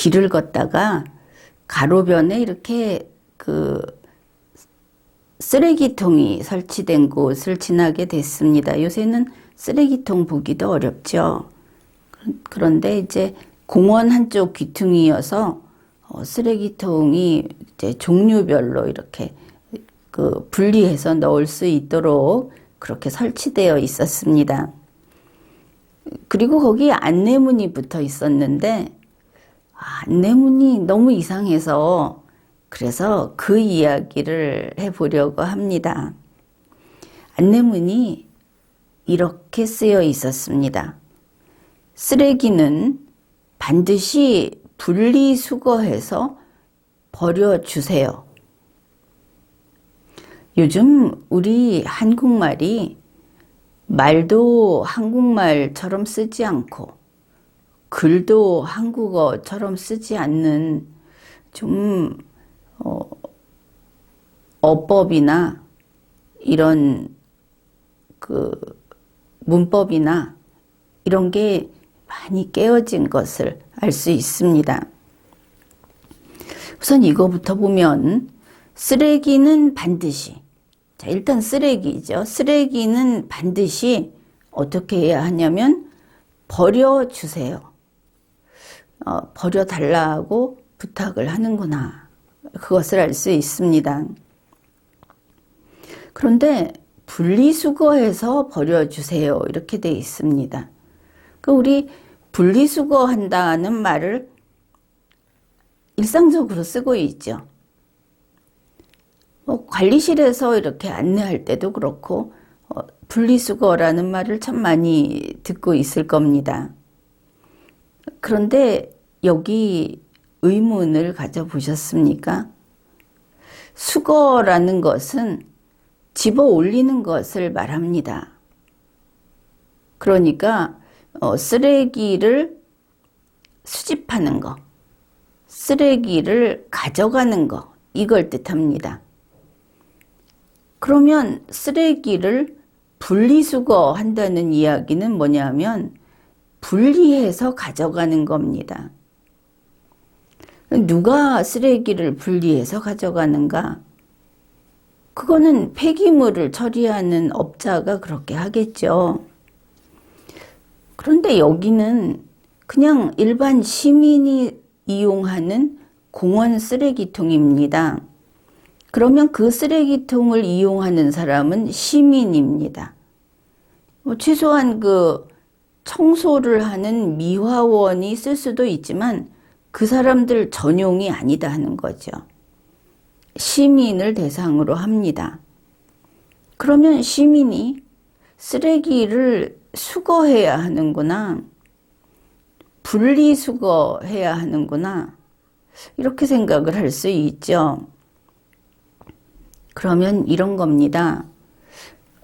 길을 걷다가 가로변에 이렇게 그 쓰레기통이 설치된 곳을 지나게 됐습니다. 요새는 쓰레기통 보기도 어렵죠. 그런데 이제 공원 한쪽 귀퉁이여서 쓰레기통이 이제 종류별로 이렇게 그 분리해서 넣을 수 있도록 그렇게 설치되어 있었습니다. 그리고 거기 안내문이 붙어 있었는데 안내문이 너무 이상해서 그래서 그 이야기를 해보려고 합니다. 안내문이 이렇게 쓰여 있었습니다. 쓰레기는 반드시 분리수거해서 버려주세요. 요즘 우리 한국말이 말도 한국말처럼 쓰지 않고 글도 한국어처럼 쓰지 않는 좀 어법이나 이런 그 문법이나 이런 게 많이 깨어진 것을 알 수 있습니다. 우선 이거부터 보면 쓰레기는 반드시, 자 일단 쓰레기죠. 쓰레기는 반드시 어떻게 해야 하냐면 버려주세요. 버려달라고 부탁을 하는구나. 그것을 알 수 있습니다. 그런데 분리수거해서 버려주세요. 이렇게 돼 있습니다. 우리 분리수거한다는 말을 일상적으로 쓰고 있죠. 관리실에서 이렇게 안내할 때도 그렇고 분리수거라는 말을 참 많이 듣고 있을 겁니다. 그런데 여기 의문을 가져보셨습니까? 수거라는 것은 집어 올리는 것을 말합니다. 그러니까 쓰레기를 수집하는 거, 쓰레기를 가져가는 거, 이걸 뜻합니다. 그러면 쓰레기를 분리수거한다는 이야기는 뭐냐면 분리해서 가져가는 겁니다. 누가 쓰레기를 분리해서 가져가는가? 그거는 폐기물을 처리하는 업자가 그렇게 하겠죠. 그런데 여기는 그냥 일반 시민이 이용하는 공원 쓰레기통입니다. 그러면 그 쓰레기통을 이용하는 사람은 시민입니다. 최소한 그 청소를 하는 미화원이 쓸 수도 있지만 그 사람들 전용이 아니다 하는 거죠. 시민을 대상으로 합니다. 그러면 시민이 쓰레기를 수거해야 하는구나, 분리수거해야 하는구나, 이렇게 생각을 할 수 있죠. 그러면 이런 겁니다.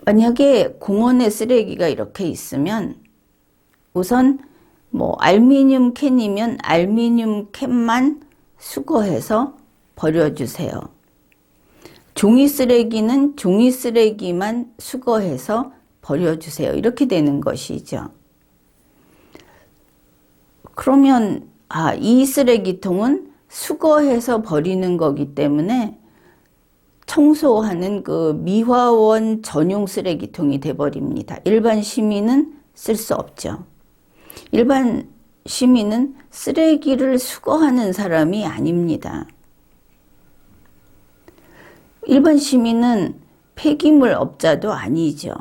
만약에 공원에 쓰레기가 이렇게 있으면 우선 알미늄 캔이면 알미늄 캔만 수거해서 버려주세요. 종이 쓰레기는 종이 쓰레기만 수거해서 버려주세요. 이렇게 되는 것이죠. 그러면 이 쓰레기통은 수거해서 버리는 거기 때문에 청소하는 그 미화원 전용 쓰레기통이 돼버립니다. 일반 시민은 쓸 수 없죠. 일반 시민은 쓰레기를 수거하는 사람이 아닙니다. 일반 시민은 폐기물 업자도 아니죠.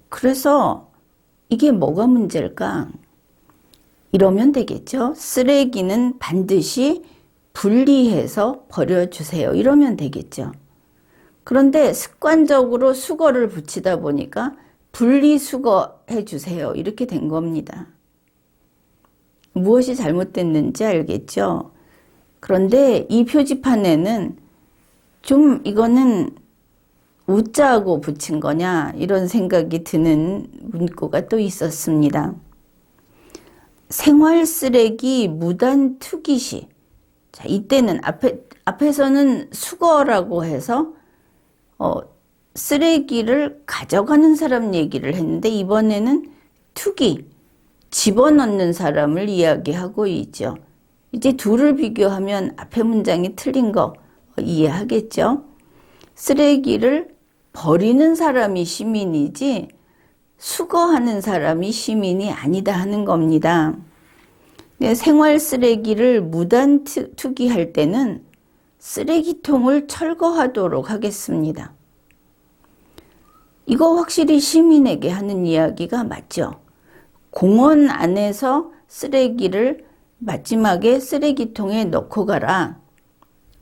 그래서 이게 뭐가 문제일까? 이러면 되겠죠. 쓰레기는 반드시 분리해서 버려주세요. 이러면 되겠죠. 그런데 습관적으로 수거를 붙이다 보니까 분리수거해 주세요. 이렇게 된 겁니다. 무엇이 잘못됐는지 알겠죠? 그런데 이 표지판에는 좀 이거는 웃자고 붙인 거냐 이런 생각이 드는 문구가 또 있었습니다. 생활 쓰레기 무단 투기 시, 자, 이때는 앞에서는 수거라고 해서 쓰레기를 가져가는 사람 얘기를 했는데 이번에는 투기, 집어넣는 사람을 이야기하고 있죠. 이제 둘을 비교하면 앞에 문장이 틀린 거 이해하겠죠? 쓰레기를 버리는 사람이 시민이지 수거하는 사람이 시민이 아니다 하는 겁니다. 생활 쓰레기를 무단 투기할 때는 쓰레기통을 철거하도록 하겠습니다. 이거 확실히 시민에게 하는 이야기가 맞죠? 공원 안에서 쓰레기를 마지막에 쓰레기통에 넣고 가라.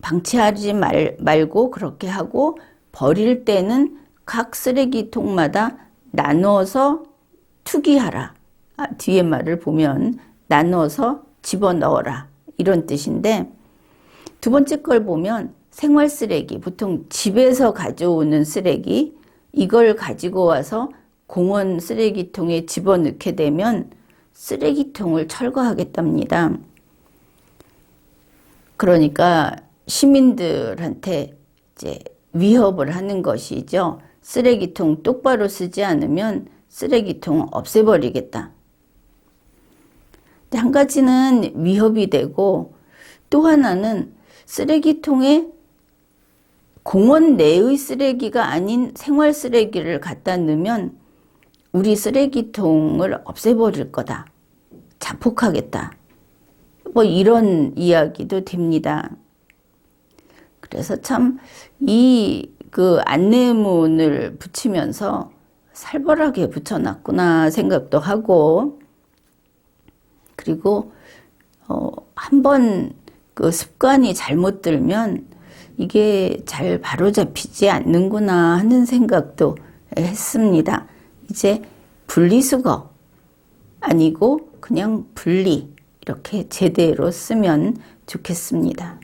방치하지 말고 그렇게 하고 버릴 때는 각 쓰레기통마다 나눠서 투기하라. 뒤에 말을 보면 나눠서 집어넣어라. 이런 뜻인데 두 번째 걸 보면 생활 쓰레기, 보통 집에서 가져오는 쓰레기, 이걸 가지고 와서 공원 쓰레기통에 집어넣게 되면 쓰레기통을 철거하겠답니다. 그러니까 시민들한테 이제 위협을 하는 것이죠. 쓰레기통 똑바로 쓰지 않으면 쓰레기통 없애버리겠다. 한 가지는 위협이 되고 또 하나는 쓰레기통에 공원 내의 쓰레기가 아닌 생활 쓰레기를 갖다 넣으면 우리 쓰레기통을 없애버릴 거다. 자폭하겠다. 뭐 이런 이야기도 됩니다. 그래서 참 그 안내문을 붙이면서 살벌하게 붙여놨구나 생각도 하고, 그리고 한번 그 습관이 잘못 들면 이게 잘 바로잡히지 않는구나 하는 생각도 했습니다. 이제 분리수거 아니고 그냥 분리, 이렇게 제대로 쓰면 좋겠습니다.